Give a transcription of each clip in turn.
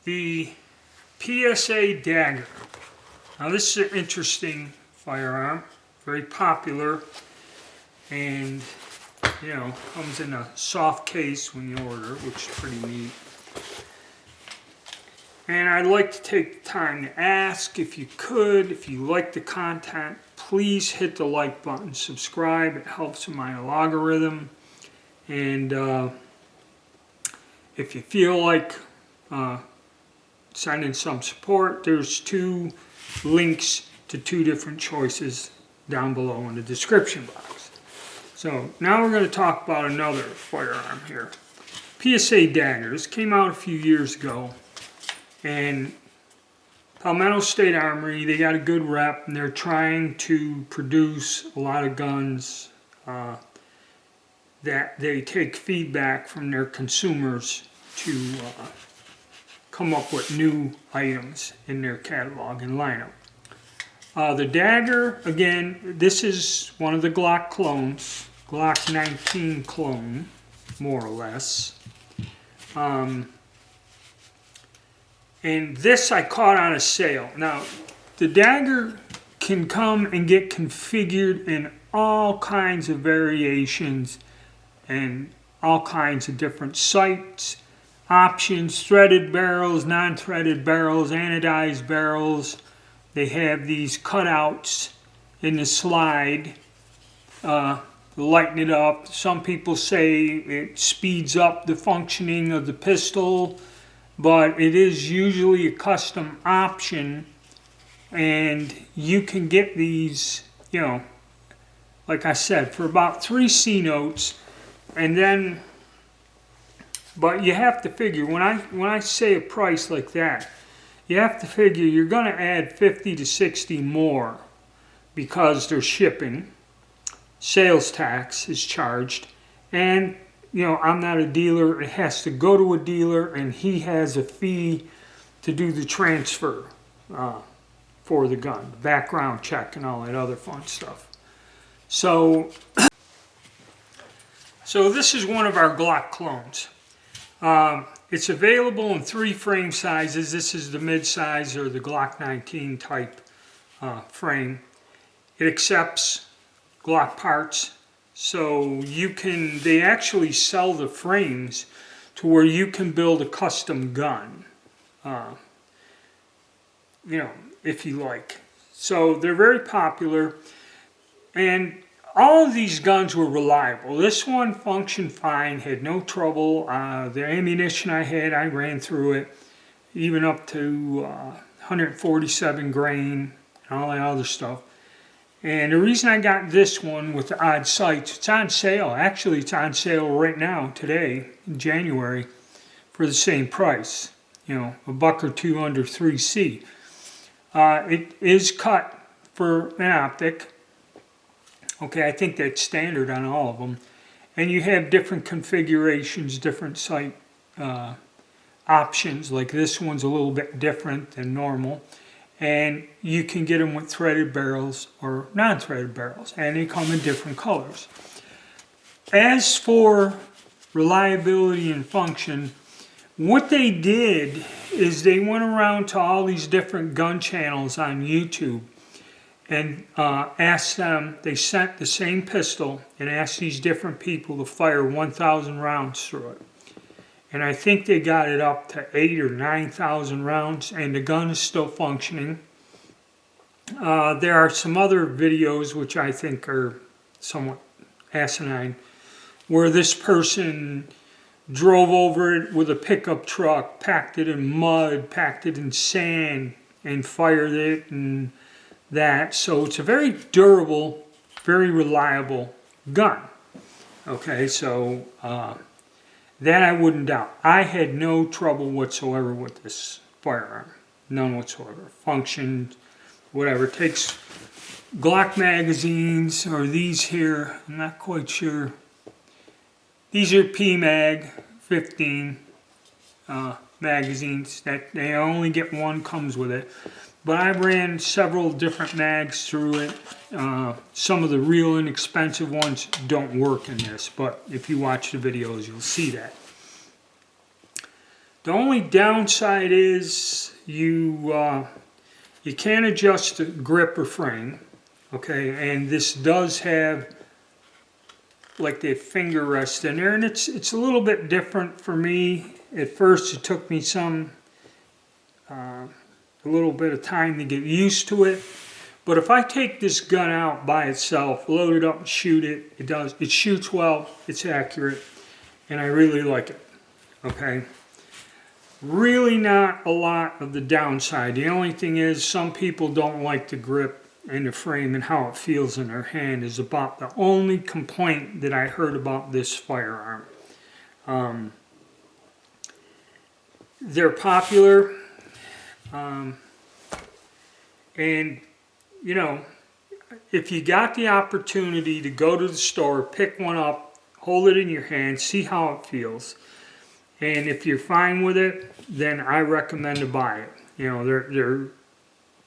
the PSA Dagger. Now this is an interesting firearm, very popular, and comes in a soft case when you order, which is pretty neat. And I'd like to take the time to ask if you could, if you like the content, please hit the like button, subscribe, it helps in my algorithm. And if you feel like sending some support, there's 2 links to 2 different choices down below in the description box. So now we're going to talk about another firearm here. PSA Dagger. This came out a few years ago. And Palmetto State Armory, they got a good rep, and they're trying to produce a lot of guns that they take feedback from their consumers to come up with new items in their catalog and lineup. The Dagger, again, this is one of the Glock clones, Glock 19 clone, more or less. And this I caught on a sale. Now, the Dagger can come and get configured in all kinds of variations and all kinds of different sights, options, threaded barrels, non-threaded barrels, anodized barrels. They have these cutouts in the slide, lighten it up. Some people say it speeds up the functioning of the pistol, but it is usually a custom option, and you can get these, like I said, for about 3 C notes. And then, but you have to figure, when I say a price like that, you have to figure you're going to add 50 to 60 more because there's shipping, sales tax is charged, and I'm not a dealer. It has to go to a dealer, and he has a fee to do the transfer for the gun, the background check, and all that other fun stuff. So this is one of our Glock clones. It's available in 3 frame sizes. This is the mid-size or the Glock 19 type frame. It accepts Glock parts. So they actually sell the frames to where you can build a custom gun, if you like. So they're very popular, and all of these guns were reliable. This one functioned fine, had no trouble. The ammunition I had, I ran through it, even up to 147 grain and all that other stuff. And the reason I got this one with the odd sights, it's on sale. Actually, it's on sale right now, today, in January, for the same price. $1 or $2 under 3C. It is cut for an optic. Okay, I think that's standard on all of them. And you have different configurations, different sight options. Like this one's a little bit different than normal. And you can get them with threaded barrels or non-threaded barrels, and they come in different colors. As for reliability and function, what they did is they went around to all these different gun channels on YouTube and asked them, they sent the same pistol and asked these different people to fire 1,000 rounds through it. And I think they got it up to 8,000 or 9,000 rounds, and the gun is still functioning. There are some other videos which I think are somewhat asinine, where this person drove over it with a pickup truck, packed it in mud, packed it in sand, and fired it and that. So it's a very durable, very reliable gun. Okay, so that I wouldn't doubt. I had no trouble whatsoever with this firearm. None whatsoever. Functioned, whatever. It takes Glock magazines, or these here, I'm not quite sure. These are PMag 15 magazines. That they only get one, comes with it. But I ran several different mags through it. Some of the real inexpensive ones don't work in this, but if you watch the videos, you'll see that. The only downside is you can't adjust the grip or frame, okay, and this does have like the finger rest in there, and it's a little bit different for me. At first it took me a little bit of time to get used to it, but if I take this gun out by itself, load it up and shoot it, it shoots well, it's accurate, and I really like it, okay. Really not a lot of the downside. The only thing is some people don't like the grip and the frame and how it feels in their hand is about the only complaint that I heard about this firearm. They're popular, and you know, if you got the opportunity to go to the store, pick one up, hold it in your hand, see how it feels, and if you're fine with it, then I recommend to buy it. You know, they're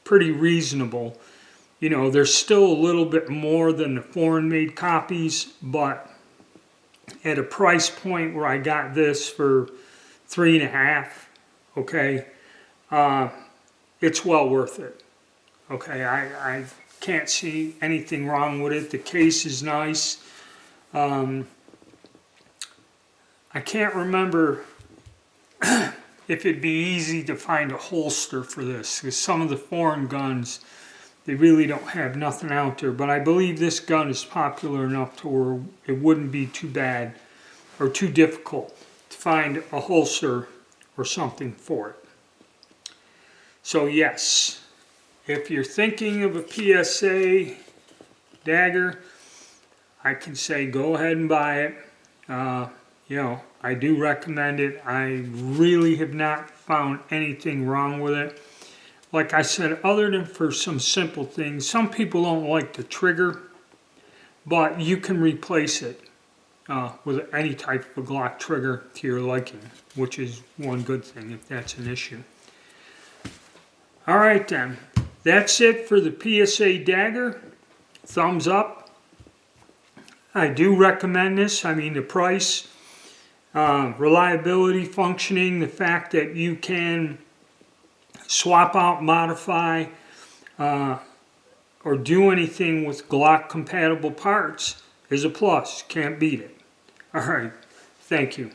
pretty reasonable. You know, they're still a little bit more than the foreign-made copies, but at a price point where I got this for $3.50, okay, it's well worth it. Okay, I can't see anything wrong with it. The case is nice. I can't remember if it'd be easy to find a holster for this, because some of the foreign guns, they really don't have nothing out there, but I believe this gun is popular enough to where it wouldn't be too bad or too difficult to find a holster or something for it. So yes, if you're thinking of a PSA Dagger, I can say go ahead and buy it. You know, I do recommend it. I really have not found anything wrong with it. Like I said, other than for some simple things, some people don't like the trigger, but you can replace it with any type of Glock trigger to your liking, which is one good thing if that's an issue. All right then, that's it for the PSA Dagger. Thumbs up. I do recommend this. I mean, the price, reliability, functioning, the fact that you can swap out, modify, or do anything with Glock compatible parts is a plus. Can't beat it. All right. Thank you.